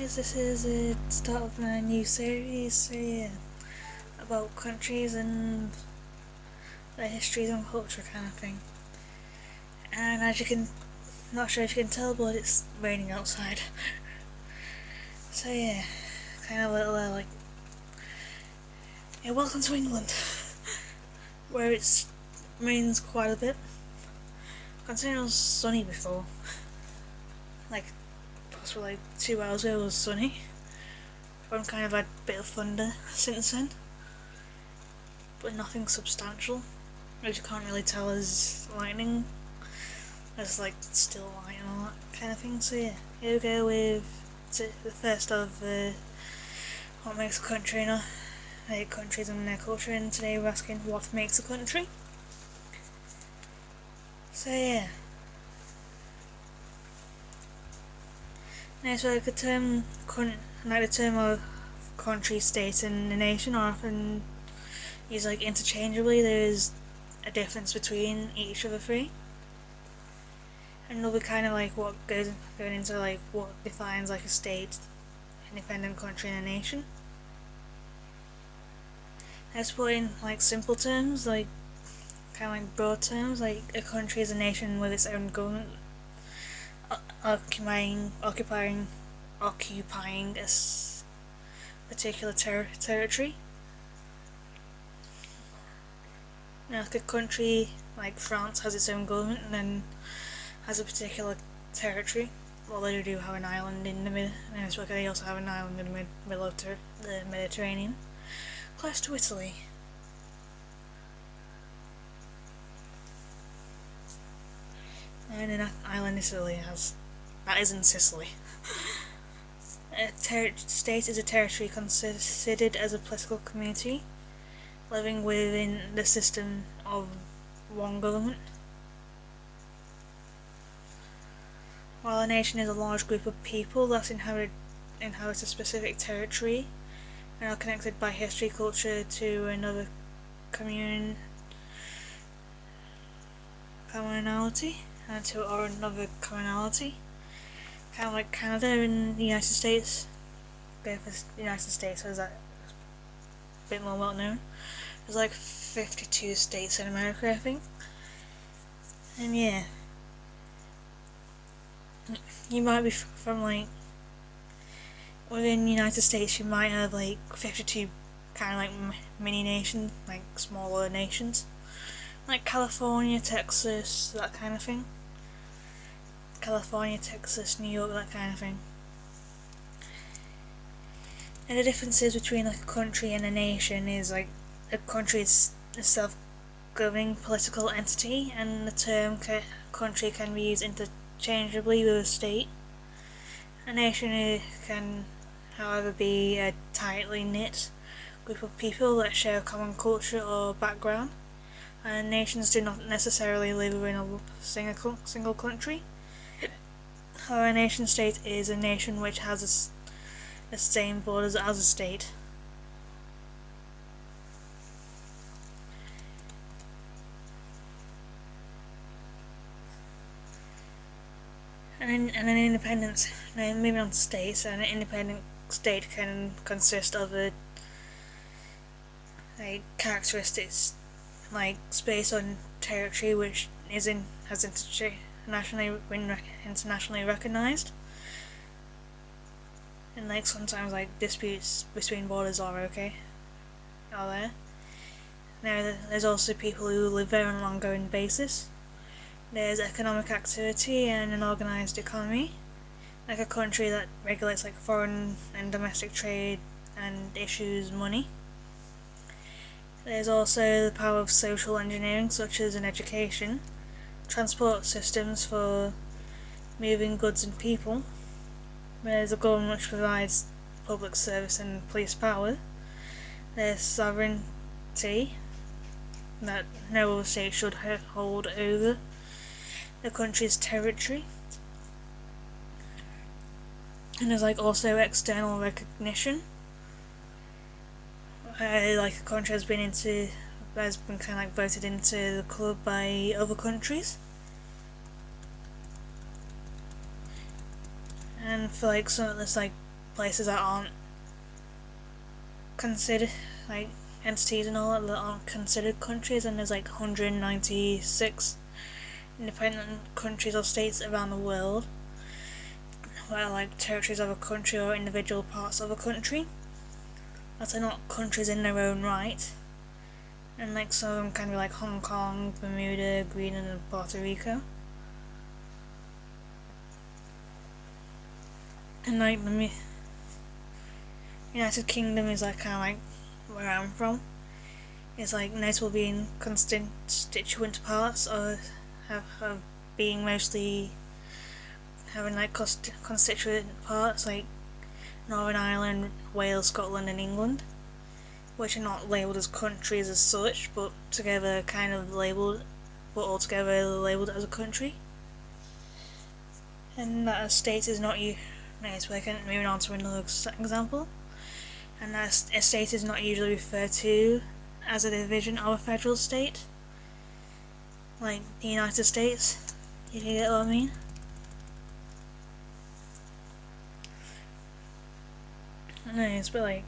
guys, this is the start of my new series, so yeah, about countries and their histories and culture kind of thing. And as you can, not sure if you can tell, but it's raining outside. So yeah, kind of a little like, yeah, welcome to England, where it rains quite a bit. Considering it was sunny before, like possibly like 2 hours ago it was sunny. I've kind of had a bit of thunder since then, but nothing substantial. As you can't really tell as lightning, as like still light and all that kind of thing. So yeah, here we go with the first of what makes a country, and 8 countries and their culture, and today we're asking what makes a country. So yeah. Now, so like the term of country, state and the nation are often used like interchangeably. There is a difference between each of the three. And it'll be kind of like what going into like what defines like a state, independent country and a nation. Let's put in like simple terms, like kind of like broad terms, like a country is a nation with its own government, occupying a particular territory. Now, like a country like France has its own government and then has a particular territory. Well, they do have an island in the middle, and they also have an island in the middle of the Mediterranean, close to Italy. And an island Italy has. That isn't Sicily. A state is a territory considered as a political community living within the system of one government. While a nation is a large group of people that inhabit a specific territory and are connected by history, culture to another commonality, kind of like Canada and the United States. Go for the United States, so is that a bit more well known. There's like 52 states in America, I think. And yeah, you might be from like within the United States, you might have like 52 kind of like mini nations, like smaller nations, like California, Texas, that kind of thing. California, Texas, New York, that kind of thing. And the differences between like a country and a nation is like a country is a self-governing political entity, and the term country can be used interchangeably with a state. A nation can, however, be a tightly knit group of people that share a common culture or background, and nations do not necessarily live within a single country. However, a nation state is a nation which has the same borders as a state. And an independent, now moving on to states, an independent state can consist of characteristics like space on territory which has internationally recognized, and like sometimes like disputes between borders are there. Now there's also people who live there on an ongoing basis. There's economic activity and an organised economy, like a country that regulates like foreign and domestic trade and issues money. There's also the power of social engineering, such as in education, transport systems for moving goods and people. There's a government which provides public service and police power. There's sovereignty, that no other state should hold over the country's territory. And there's like also external recognition. Like a country has been kind of like voted into the club by other countries. And for like some of this like places that aren't considered like entities and all that aren't considered countries, and there's like 196 independent countries or states around the world where like territories of a country or individual parts of a country that are not countries in their own right. And like some of them can be like Hong Kong, Bermuda, Greenland and Puerto Rico. And like the United Kingdom is like kind of like where I'm from. It's like notable being constituent parts of being mostly having like constituent parts like Northern Ireland, Wales, Scotland and England, which are not labelled as countries as such, but together kind of labelled, but altogether labelled as a country. And that a state is not moving on to another example. And that a state is not usually referred to as a division of a federal state, like the United States, if you get what I mean. Anyways, but like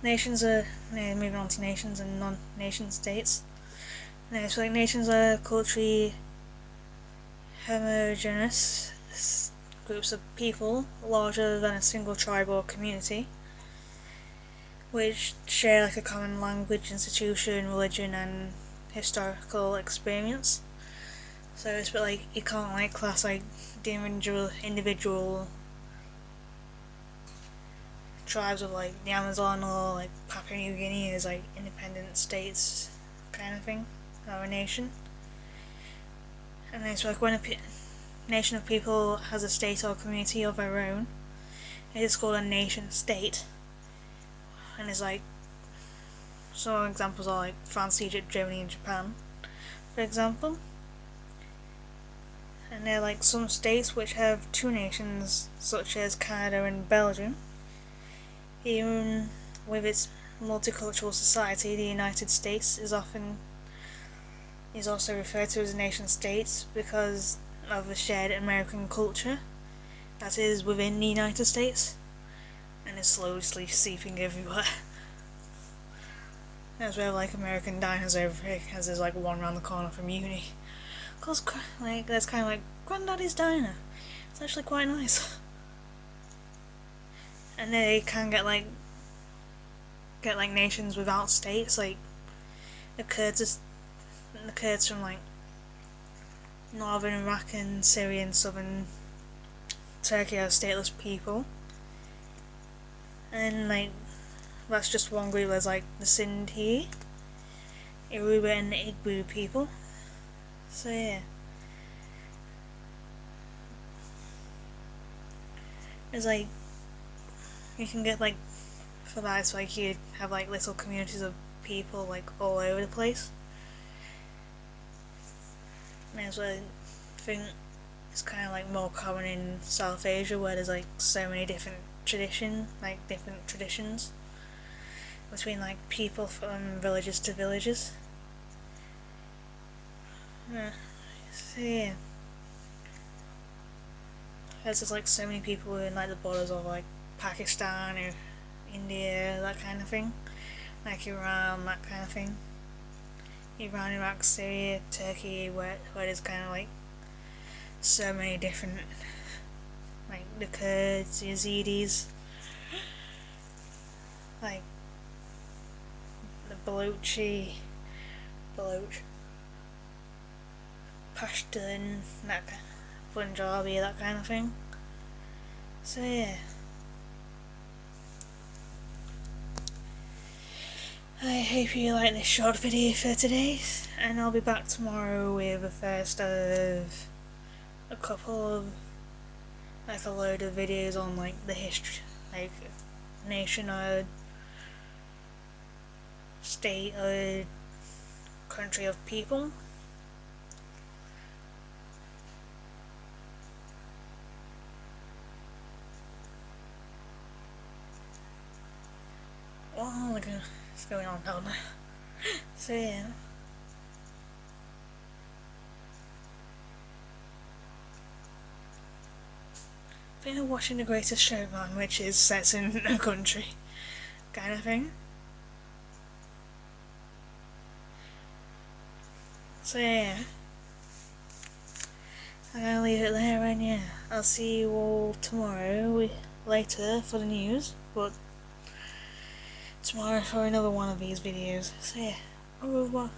nations are moving on to nations and non-nation states. Anyways, so like nations are culturally homogeneous groups of people larger than a single tribe or community, which share like a common language, institution, religion and historical experience. So it's a bit like you can't like class like the individual tribes of like the Amazon or like Papua New Guinea as like independent states kind of thing, or a nation. And it's like when a nation of people has a state or community of their own, it is called a nation state. And it's like some examples are like France, Egypt, Germany and Japan, for example. And there are like some states which have two nations, such as Canada and Belgium. Even with its multicultural society, the United States is also referred to as a nation state because of the shared American culture that is within the United States, and is slowly seeping everywhere. As well, like American diners over as there's like one around the corner from uni. Cause like that's kind of like Granddaddy's Diner. It's actually quite nice. And they can get like nations without states, like the Kurds from like northern Iraq and Syria and southern Turkey are stateless people. And like that's just one group. There's like the Sindhi, Yoruba and the Igbo people. So yeah. It's like you can get like for that it's like you have like little communities of people like all over the place. And as well, I think it's kind of like more common in South Asia where there's like so many different traditions between like people from villages to villages. So yeah. There's just like so many people in like the borders of like Pakistan or India, that kind of thing. Like Iran, that kind of thing. Iran, Iraq, Syria, Turkey, where there's kind of like so many different, like the Kurds, Yazidis, like the Baloch, Pashtun, Punjabi, that kind of thing. So yeah. I hope you like this short video for today, and I'll be back tomorrow with the first of a couple of, like a load of videos on like the history, like nation or state or country of people. Oh, look at what's going on down there. So yeah. bit of watching The Greatest Showman, which is set in a country kind of thing. So yeah, I'm gonna leave it there, and yeah, I'll see you all tomorrow later for the news, but tomorrow for another one of these videos. So yeah, au revoir.